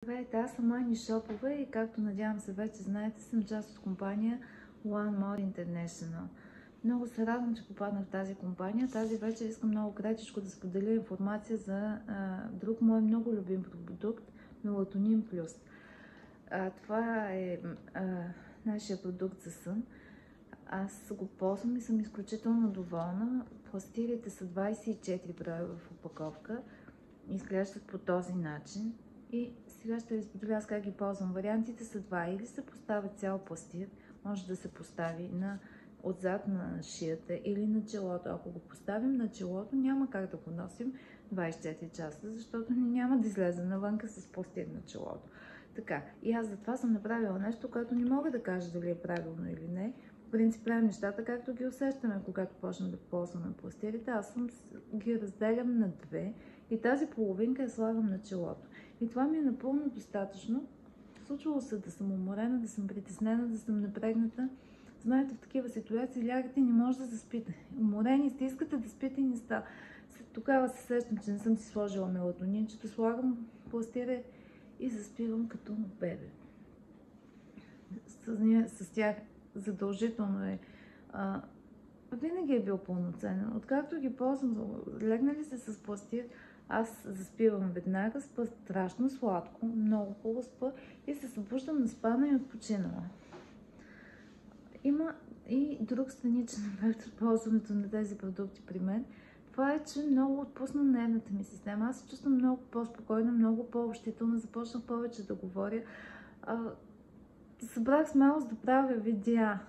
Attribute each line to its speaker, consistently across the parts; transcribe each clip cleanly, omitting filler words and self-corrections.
Speaker 1: Здравейте, аз съм Ани Шопова и както надявам се вече знаете, съм част от компания One More International. Много се радвам, че попаднах в тази компания. Тази вечер искам много кратичко да споделя информация за друг мой много любим продукт – Мелатонин Плюс. Това е нашия продукт за сън. Аз го ползвам и съм изключително доволна. Пластирите са 24 броя в опаковка. Изглеждат по този начин. И сега ще ви споделя аз как ги ползвам. Вариантите са два. Или се поставя цял пластир, може да се постави отзад на шията или на челото. Ако го поставим на челото, няма как да го носим 24 часа, защото няма да излезе навънка с пластир на челото. Така, и аз затова съм направила нещо, което не мога да кажа дали е правилно или не. В принцип правим нещата както ги усещаме, когато почнем да ползваме пластирите. Аз ги разделям на две и тази половинка я слагам на челото. И това ми е напълно достатъчно. Случвало се да съм уморена, да съм притеснена, да съм напрегната. Знаете, в такива ситуации лягате и не може да заспите. Уморени сте, искате да спите и не става. Тогава се сещам, че не съм си сложила мелатонинчето, слагам пластира и заспивам като бебе. С тях задължително е. Винаги е бил пълноценен. Откакто ги ползвам, легнали се с пластир, аз заспивам веднага, спа страшно сладко, много хубаво спа и се събуждам наспана и отпочинала. Има и друг страничен ефект от ползването на тези продукти при мен. Това е, че много отпусна нервната ми система. Аз се чувствам много по-спокойна, много по-общителна, започнах повече да говоря. Събрах смелост да правя видеа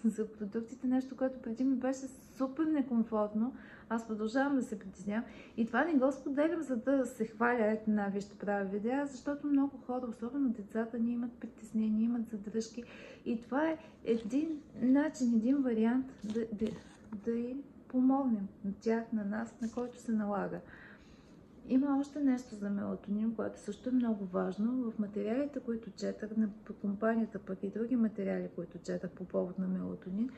Speaker 1: за продуктите, нещо, което преди ми беше супер некомфортно. Аз продължавам да се притеснявам и това не го споделям, за да се хваля, ето вие ще правя видеа, защото много хора, особено децата, ни имат притеснения, имат задръжки и това е един начин, един вариант да им помогнем на тях, на нас, на който се налага. Има още нещо за мелатонин, което също е много важно. В материалите, които четах на компанията, пък и други материали, които четах по повод на мелатонин,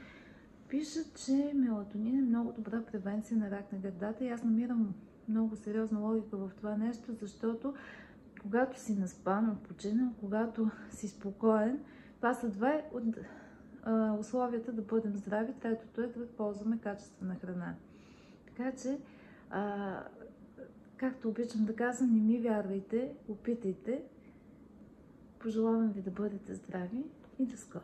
Speaker 1: пишат, че мелатонин е много добра превенция на рак на гърдата и аз намирам много сериозна логика в това нещо, защото когато си наспан, отпочинал, когато си спокоен, това са две от условията да бъдем здрави. Третото е да ползваме качествена храна. Така че, както обичам да казвам, не ми вярвайте, опитайте. Пожелавам ви да бъдете здрави и до скоро!